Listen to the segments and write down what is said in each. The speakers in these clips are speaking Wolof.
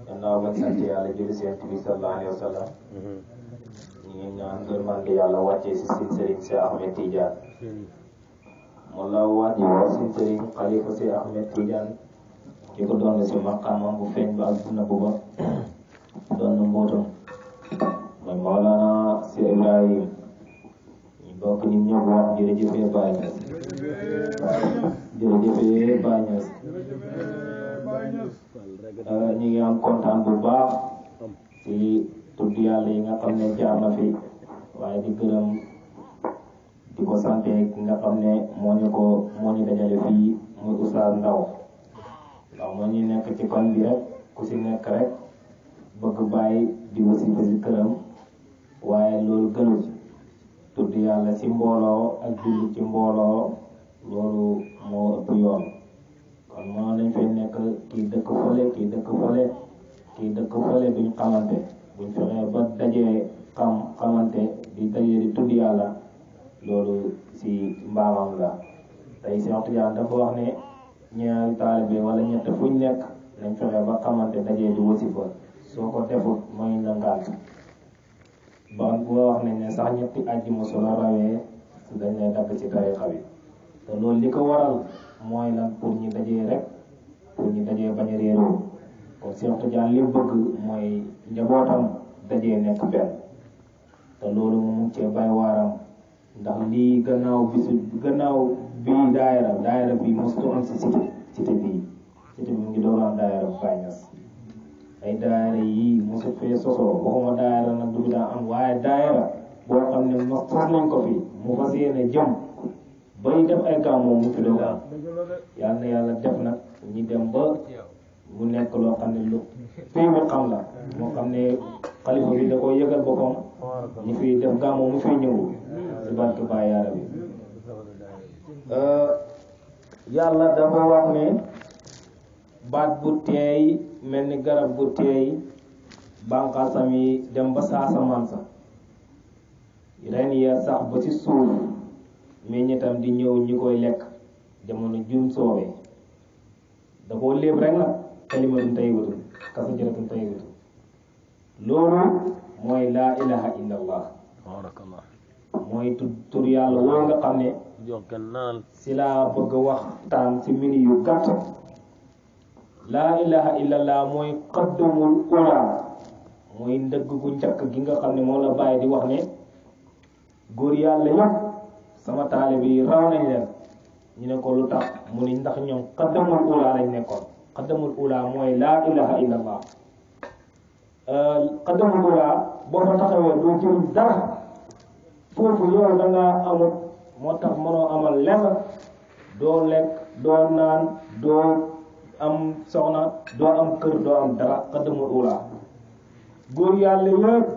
gannaaw bañ sant yàlla julli si Yonent bi sallallahu alayhi wa sallam ñu ngi ñaan ngërmande yàlla wàccee si suñu sëriñ si Ahmed Tidiane mu la wàcce woo suñu sëriñ xalifa si Ahmed Tidiane ki ko doon si maqaamam bu feeñ ba ak bu nëbbu ba doon na mbootam mooy Mawlana si Ibrahim ñu bokk nit ñëpp wax jërëjëfee Baay Ñas jërëjëfee Baay Ñas ñu ngi am kontaan bu baax ci tudd yàlla yi nga xam ne jaar na fi waaye di gërëm di ko sante ki nga xam ne moo ñu dajale fii muy Oustaz Ndaw ndax moo ñu nekk ci kon bi rek ku si nekk rek bëgg bàyyi di wasifa si këram waaye loolu gënu ci tudd yàlla si mbooloo ak julli ci mbooloo loolu moo ëpp yoon kon moo nañ fay nekk kii dëkk fële kii dëkk fële kii dëkk fële duñ xamante buñ fexee ba dajee xamante di dajee di tudd yàlla loolu si mbaamam la tey Cheikh Tidiane dafa wax ne ñaari taalibe wala ñett fuñ nekk nañ fexe ba xamante dajee di wasifa soo ko defut mooy na ngànt ba boo wax nañ ne sax ñetti àjjuma su la rawee dañ lay dagg ci tarixa bi te loolu li ko waral mooy nag pour ñu dajee rek pour ñu dajee bañ a réeroo kon Cheikh Tidiane li bëgg mooy njabootam dajee nekk benn te loolu mu cee bay waaram ndax lii gannaaw bii daayira bi mosutu am si cité bii cité bi mu ngi door am daayira bu Baay Ñas ay daayira yii mosu fee sosoo waxuma daayira nag du daa am waaye daayira boo xam ne sos nañ ko fi mu fas yéene jëm bay def ay gàmmu mu fi doog am yàlla na yàlla def nag ñi dem ba mu nekk loo xam ne lu fii mu xam la moo xam ne xalifa bi da ko yëgal boppam ñu fiy def gàmmu mu fiy ñëw si barke Baay Yaara bi yàlla dafa wax ne baat bu teey mel ni garab bu teey bànqaasam yi dem ba sa asamaan sa ren ya sax ba ci suuf meññitam di ñëw ñi koy lekk jamono jum soowee da koo léeb rek nag kalimatun tayyibatun kasa jëratun tayyibatun loolu mooy laa ilaha illallah mooy tur yàlla woo nga xam ne si laa bëgg a waxtaan si mini yu gàtt laa ilaha illallah mooy qaddamul ula mooy ndëgg gu njëkk gi nga xam ne moom la bàyyi di wax ne góor yàlla yëpp sama taalibe yi raw nañ leen ñu ne ko lu tax mu ni ndax ñoom qaddamul ula lañ nekkoon qaddamul ula mooy laa ilaha illallah qaddamul ula boo fa taxawee doo jëriñ dara foofu yow da ngaa amut moo tax mënoo amal lenn doo lekk doo naan doo am soxna doo am kër doo am dara qaddamul ula góor yàlla yëpp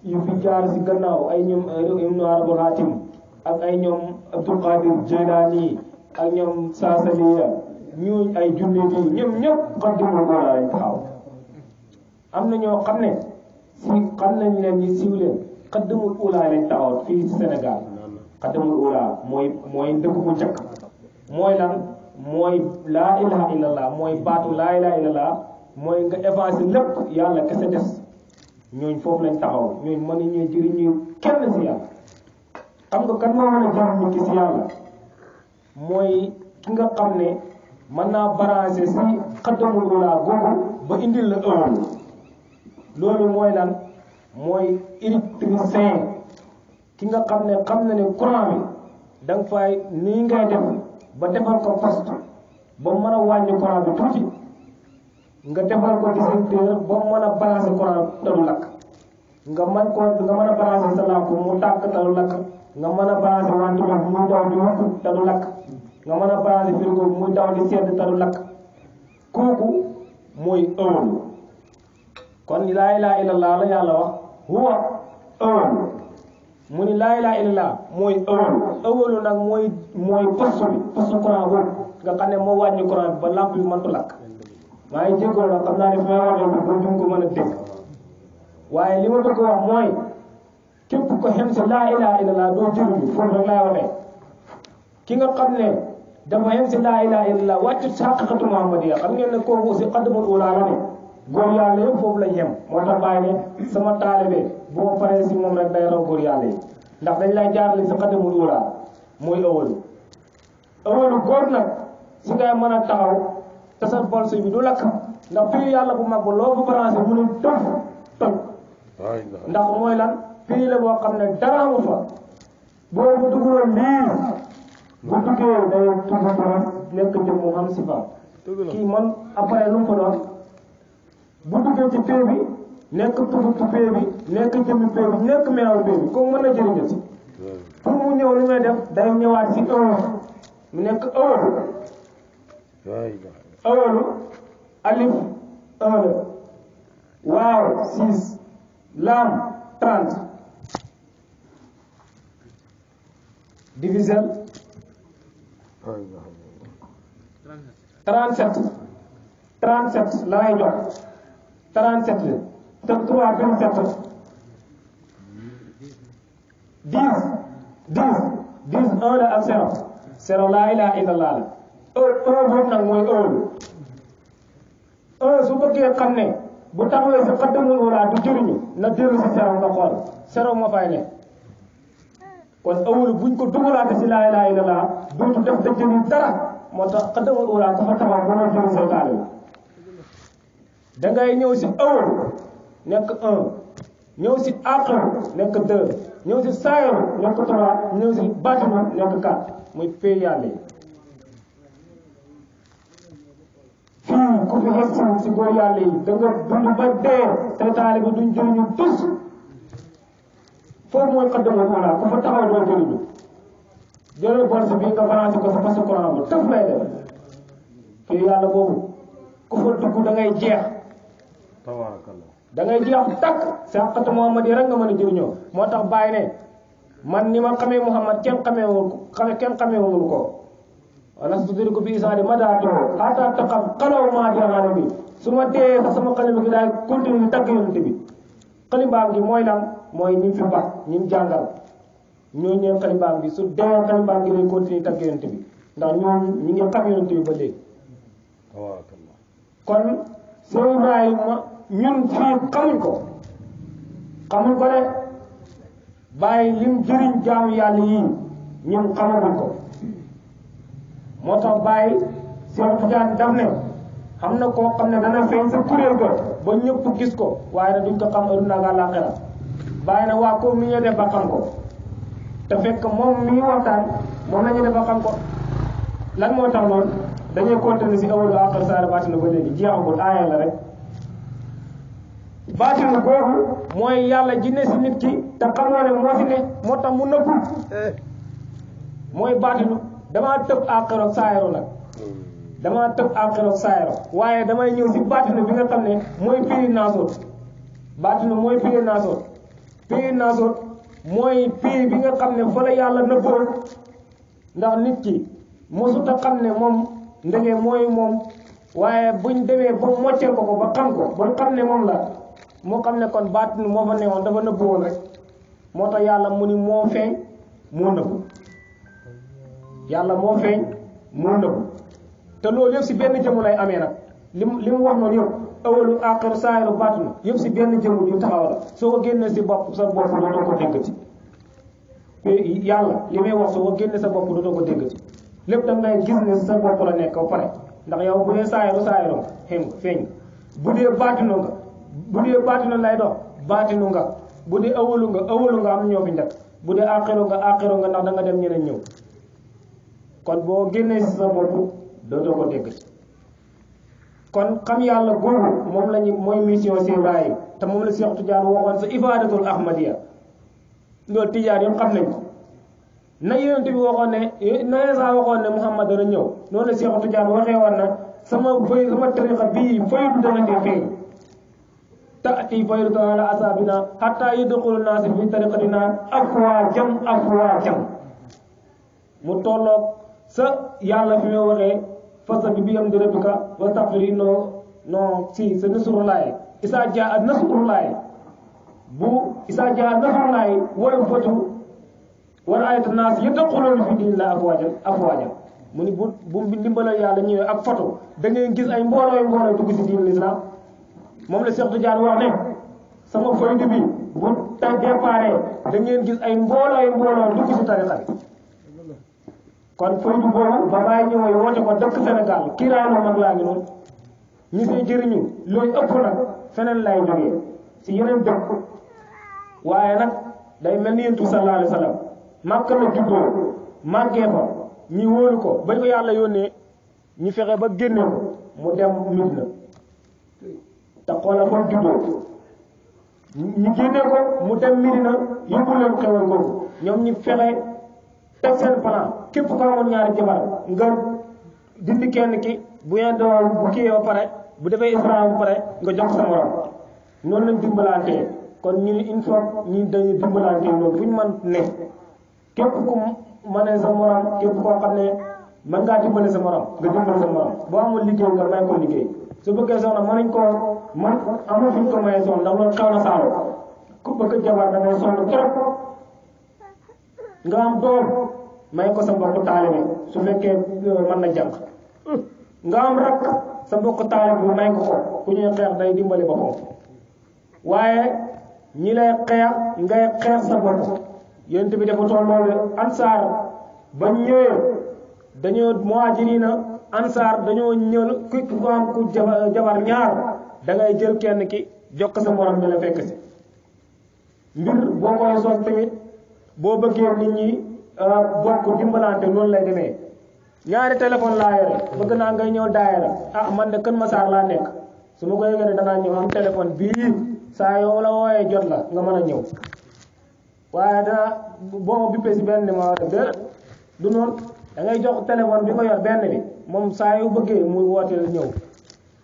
yu fi jaar si gannaaw ay ñoom Ibnu Arabul Hatim ak ay ñoom Abdul Qadir Jilani ak ñoom Saasaliya ñu ay junne bi ñoom ñëpp qaddamul ula lañ taxaw am na ñoo xam ne si xam nañ leen ñi siiw leen qaddamul ula lañ taxaw fii Sénégal qaddamul ula mooy ndëkk bu njëkk mooy lan mooy laa ilaha illallah mooy baatu laa ilaha illallah mooy nga évancé lépp yàlla kese des ñooñ foofu lañ taxaw ñooñ mën nañu jëriñu kenn si yàlla xam nga kan moo mën a jëriñ nit ki si yàlla mooy ki nga xam ne mën naa branché si qaddamul ula googu ba indil la ëwal loolu mooy lan mooy électricien ki nga xam ne xam na ne courant bi da nga fay nii ngay def ba defal ko poste ba mën a wàññi courant bi tuuti nga defal ko distributeur ba mën a balancer courant te du lakk nga mën a balancer sa lampe mu tàkk te du lakk nga mën a balancer ventilo bi muy daw di wukk te du lakk nga mën a balancer frigo bi muy daw di sedd te du lakk kooku mooy ëwal kon laa ilaha illallah la yàlla wax huwa ëwal mu ni laa ilaha illallah mooy ëwalu nag mooy poste courant boobu nga xam ne moo wàññi courant bi ba lampe bi mëntu lakk maa ngi jégalu nag xam naa ne fi may waxee ba duñ ko mën a dégg waaye li ma bëgg wax mooy képp ko xem si laa ilaha illallah doo jëriñu foofu rek laay waxee ki nga xam ne dafa xem si laa ilaha illallah wàccut si xaqiqatu muhammadiya xam ngeen ne kooku si xaddamul ula la ne góor yàlla yëpp foofu lañ xem moo tax bàyyi ne sama taalibe bu ma paree si moom rek day raw góor yàlla yi ndax dañ lay jaarale si xaddamul ula mooy ëwalu góor nag si ngay mën a taxaw te sa bolsu bi du lakk ndax fii yàlla bu mag ba loo ko branché mu ne tëf toj ndax mooy lan fii la boo xam ne dara amu fa boo bu dugaloon lii bu duggee day tudd borom nekk jëm mu xam si fa kii man après lu mu fa doon bu duggee ci pee bi nekk tudd pee bi nekk jëmmi pee bi nekk meewal pee bi kooku mën na jëriñu si pour mu ñëw lu may def day ñëwaat si mu nekk awalu alif 1 waaw 6 laam 30 divisel 37 la ngay jox 37 te 3 27 10 1 la ak 0 laa ilaha illallah la boobu nag mooy su bëggee xam ne bu taxawee si xaddamul ula du jëriñu na dellu si 0 nga xool 0 moo fay ne kon ëwlu buñ ko dugalaate si laa ilaha illallah dootu def da jëriñ dara moo tax xaddamul ula ku fa taxaw ba noo jëriñ say taalibe da ngay ñëw si ëwlu nekk 1 ñëw si aaxiru nekk 2 ñëw si saayiru nekk 3 ñëw si baatinu nekk 4 muy pay yàlla yi fii ku fi xegsi si góor yàlla yi da nga dund ba dee say taalibe duñ jëriñu tus foofu mooy xaddamul ula ku fa taxaw doo jëriñu jëlal borse bi nga financé ko fa parce que courant bu tëf lay def fii yàlla boobu ku fa dugg da ngay jeex da ngay jeex takk sa xaqatu Muhammad yi rek nga mën a jëriñoo moo tax bàyyi ne man ni ma xamee Muhammad kenn xameewul ko wala su tuddi ko bi isaani ma daatoo xaataa taxam xalaw maa diaxaane bi su ma dee sax sama xalima gi daay continue di tagg yonent bi xalimbaam gi mooy lan mooy ñim fi baax ñim jàngal ñoo ñëw xalimbaam gi su dee xalimbaam gi day continue tagg yonent bi ndax ñoom ñi ngi xam yonent bi ba léegi kon soo Ibrahima ñun fii xamuñ ko de bàyyi lim jëriñ jaamu yàlla yii ñun xamaguñ ko moo tax bàyyi Cheikh Tidiane daf ne xam na koo xam ne dana feeñ sa kuréel ga ba ñëpp gis ko waaye nag duñ ko xam aduna ak àllaaxira bàyyi na waa ko mi ñu def ba xam ko te fekk moom mi waxtaan moom la ñu def ba xam ko lan moo tax loolu dañuy continuer si awalu aaxir saara baatina ba léegi jeexagul aaya la rek baatinu googu mooy yàlla ji ne si nit ki te xamoo ne moo fi ne moo tax mu nëbbu mooy baatinu damaa tëb aaxiroog saayaro nag damaa tëb aaxiroog saayaro waaye damay ñëw si baatinu bi nga xam ne mooy firi naasoot baatinu mooy firi naasoot mooy firi bi nga xam ne fa la yàlla nëbboo ndax nit ki mosut a xam ne moom ndege mooy moom waaye buñ demee ba mocceel ko ba xam ko ba xam ne moom la moo xam ne kon baatinu moo fa newoon dafa nëbbu woon rek moo tax yàlla mu ni moo feeñ moo nëbbu yàlla moo feeñ moo nëbbu te loolu yëpp si benn jëmu lay amee nag li mu wax noonu yëpp awalu aaxiru saayiru baatinu yëpp si benn jëmu yu taxaw la soo ko génnee si bopp sa bopp dootoo ko déggati yàlla li may wax soo ko génnee sa bopp dootoo ko déggati lépp da ngay gis ne sa bopp la nekk ba pare ndax yow bu dee saayiru nga xem nga feeñ nga bu dee baatinu lay dox baatinu nga bu dee awalu nga am ñoo fi njëkk bu dee aaxiru nga ndax da nga dem ñeneen ñëw kon boo génnee si sa bopp dootoo ko dégg kon xam yàlla googu moom lañu mooy mission si Ibrahima te moom la Cheikh Tidiane waxoon sa ifaadatul ahmadiya loolu Tidiane yëpp xam nañ ko na yonent bi waxoon ne na Isa waxoon ne Muhammad dana ñëw noonu la Cheikh Tidiane waxee woon na sama tariqa bii faydu dana fi feeñ taati faydu ala asabina hatta yadxulu naas fi tariqatina afwaajan mu tolloog sa yàlla fi may waxee fasa bi am di rabbika wastaghfir non si sa nasrullahi isa jaa nasrullahi bu isa jaa nasrullahi wal fatu wal ayatu naas yadkhuluna fi dinillahi afwajan mu ni bu ndimbalal yàlla ñëwee ak photo da ngay gis ay mbooloo dugg ci diin l'islam moom la Cheikh Tidiane wax ne sama faydu bi bu tay déparé da ngeen gis ay mbooloo dugg ci tarixa bi kon faydu boobu ba bàyyi ñëwee woote ko dëkk Sénégal kiiraanoo mag laa ngi noonu ñi see jëriñu loolu ëpp nag feneen lay jógee ci yeneen dëkk waaye nag day mel ni Yonent bi sallallahu alayhi wa sallam Makka la juddoo màggee fa ñi wóolu ko bañ ko yàlla yónnee ñi fexe ba génne ko mu dem Medina te xoolal fa juddoo ñi génne ko mu dem Medina yóbbu leen xewal googu ñoom ñi fexe teg seen plan képp ko amoon ñaari jabar nga dindi kenn ki bu ngeen doon bu kii ba pare bu defee Isra ba pare nga jox sa morom noonu lañ dimbalantee kon ñu ni une fois ñi dañuy dimbalantee loolu fu ñu mën ne képp ku mënee sa morom képp koo xam ne mën ngaa dimbale sa morom nga dimbale sa morom boo amul liggéey nga may ko liggéey su bëggee soxna mënuñ ko man amul fuñ ko mayee soxna ndax loolu xew na saalo ku bëgg jabar da ngay sonn trop nga am doom may ko sa mbokk taalibe su fekkee mën na jàng nga am rak sa mbokk taalibe bi may ko ku ñuy xeex day dimbale boppam waaye ñi lay xeex ngay xeex sa bopp yonent bi dafa toll loolu ansaar ba ñëwee dañoo muhajirina ansaar dañoo ñëw ku am ku jabar ñaar da ngay jël kenn ki jox ko sa morom mi la fekk si mbir boo koy sos tamit boo bëggee nit ñi bokk dimbalante noonu lay demee ñaari téléphone laa yore bëgg naa ngay ñëw daayira man de Kër Massar laa nekk su ma ko yëgee ne danaa ñëw am téléphone bii saa yoo la wooyee jot la nga mën a ñëw waaye dana boo ma bippee si benn numéro de du noonu da ngay jox téléphone bi nga yor benn bi moom saa yu bëggee muy wooteel ñëw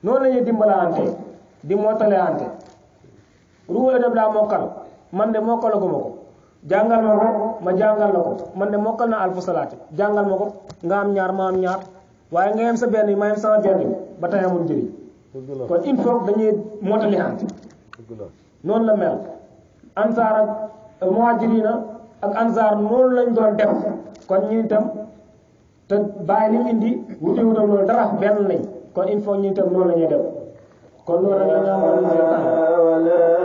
noonu la ñuy dimbalante di mottaleante ruuwa dem daa mokkal man de mokkalaguma ko jàngal ma ko ma jàngal la ko man de mokkal na alfu salaati jàngal ma ko nga am ñaar ma am ñaar waaye nga yem sa benn bi ma yem sama benn bi ba tey amul njëriñ kon il faut dañuy mottaliante noonu la mel ansaar ak muhajirina ak ansaar noonu lañ doon def kon ñu itam te bàyyi li mu indi wuti wutam loolu dara benn lañ kon il faut ñu itam noonu la ñuy def kon loolu la ñu ñaamal